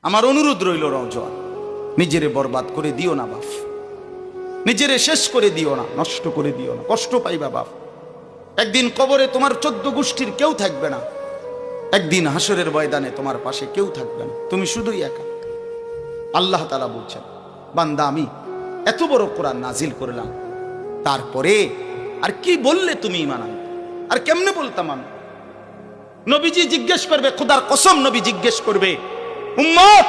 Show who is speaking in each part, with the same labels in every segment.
Speaker 1: আমার অনুরোধ রইল নওজোয়ান, নিজেরে বরবাদ করে দিও না বাপ, নিজেরে শেষ করে দিও না, নষ্ট করে দিও না, কষ্ট পাইবা বাপ। একদিন কবরে তোমার 14 গোষ্ঠীর কেউ থাকবে না, একদিন হাসরের ময়দানে তোমার পাশে কেউ থাকবে না, তুমি শুধুই একা। আল্লাহ তাআলা বলছেন, বান্দা আমি এত বড় কোরআন নাজিল করলাম, তারপরে আর কি বললে তুমি ঈমান আনতে? আর কেমনে বলতাম আমি? নবীজি জিজ্ঞেস করবে, খোদার কসম নবী জিজ্ঞেস করবে, উম্মত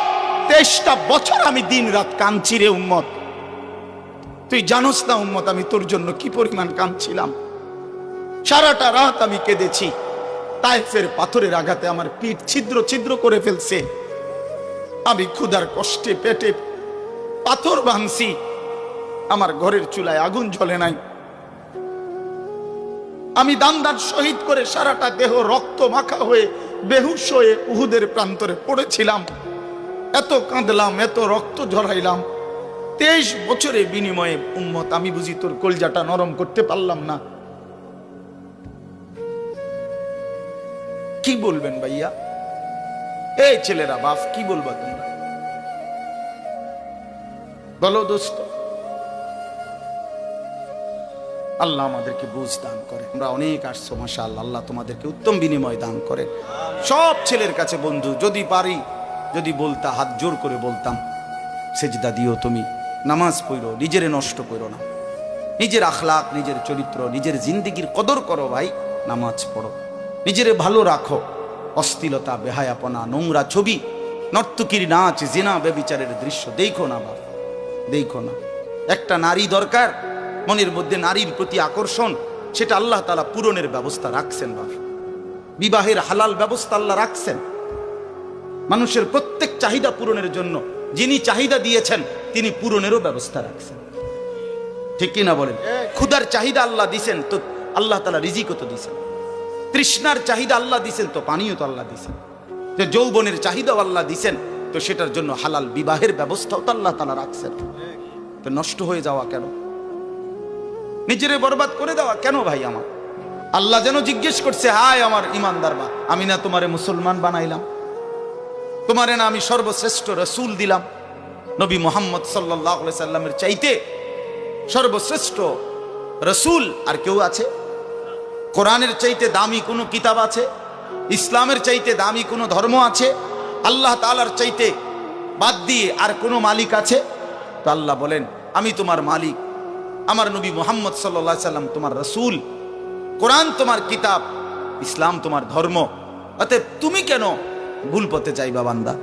Speaker 1: 23টা বছর আমি দিন রাত কাঁদছি রে উম্মত, তুই জানোস না উম্মত আমি তোর জন্য কি পরিমাণ কাঁদছিলাম। সারাটা রাত আমি কেঁদেছি, তায়েফের পাথরের আঘাতে আমার পিঠ ছিদ্র ছিদ্র করে ফেলছে, আমি ক্ষুধার কষ্টে পেটে পাথর ভাঙছি, আমার ঘরের চুলায় আগুন জ্বলে নাই, আমি দান্দার শহীদ করে সারাটা দেহ রক্ত মাখা হয়ে বেহুশ হয়ে উহুদের প্রান্তরে পড়েছিলাম, এত কাঁদলাম, এত রক্ত ঝরাইলাম, 23 বছরের বিনিময়ে উম্মত আমি বুঝি তোর কলজাটা নরম করতে পারলাম না। কি বলবেন ভাইয়া? এই ছেলেরা বাপ কি বলবা তোমরা? বলো দোস্ত। আল্লাহ আমাদেরকে বুঝ দান করে। আমরা অনেক আসছো মাশাআল্লাহ, আল্লাহ তোমাদেরকে উত্তম বিনিময় দান করেন। সব ছেলের কাছে বন্ধু, যদি পারি, যদি বলতা, হাত জোর করে বলতাম, সেজদা দিও, তুমি নামাজ পড়ো, নিজেরে নষ্ট করো না, নিজের আখলাক, নিজের চরিত্র, নিজের জিন্দিগির কদর করো ভাই, নামাজ পড়ো, নিজেরে ভালো রাখো, অশ্লীলতা, বেহায়াপনা, নোংরা ছবি, নর্তকীর নাচ, জিনা, ব্যভিচারের দৃশ্য দেখো না বাপ, দেখো না। একটা নারী দরকার, মনের মধ্যে নারীর প্রতি আকর্ষণ, সেটা আল্লাহ তাআলা পূরণের ব্যবস্থা রাখছেন বাপ। বিবাহের হালাল ব্যবস্থা আল্লাহ রাখছেন, মানুষের প্রত্যেক চাহিদা পূরণের জন্য যিনি চাহিদা দিয়েছেন তিনি পূরণেরও ব্যবস্থা রাখছেন, ঠিক কি না বলেন? ক্ষুধার চাহিদা আল্লাহ দিছেন, তো আল্লাহ তাআলা রিজিকও তো দিছেন। তৃষ্ণার চাহিদা আল্লাহ দিছেন, তো পানিও তো আল্লাহ দিছেন। যে যৌবনের চাহিদাও আল্লাহ দিছেন, তো সেটার জন্য হালাল বিবাহের ব্যবস্থাও তো আল্লাহ তাআলা রাখছেন। তো নষ্ট হয়ে যাওয়া কেন? নিজেরে বরবাদ করে দেওয়া কেন ভাই আমার? আল্লাহ যেন জিজ্ঞেস করছে, হায় আমার ইমানদার বা, আমি না তোমারে মুসলমান বানাইলাম, তোমারে না আমি সর্বশ্রেষ্ঠ রাসূল দিলাম, নবী মুহাম্মদ সাল্লাল্লাহু আলাইহি সাল্লামের চাইতে সর্বশ্রেষ্ঠ রাসূল আর কেউ আছে? কোরআনের চাইতে দামি কোনো কিতাব আছে? ইসলামের চাইতে দামি কোনো ধর্ম আছে? আল্লাহ তাআলার চাইতে বাদ দিয়ে আর কোনো মালিক আছে? তো আল্লাহ বলেন, আমি তোমার মালিক, আমার নবী মুহাম্মদ সাল্লাল্লাহু আলাইহি সাল্লাম তোমার রাসূল, কোরআন তোমার কিতাব, ইসলাম তোমার ধর্ম, অতএব তুমি কেন ভুল পথে যাইবা বান্দা?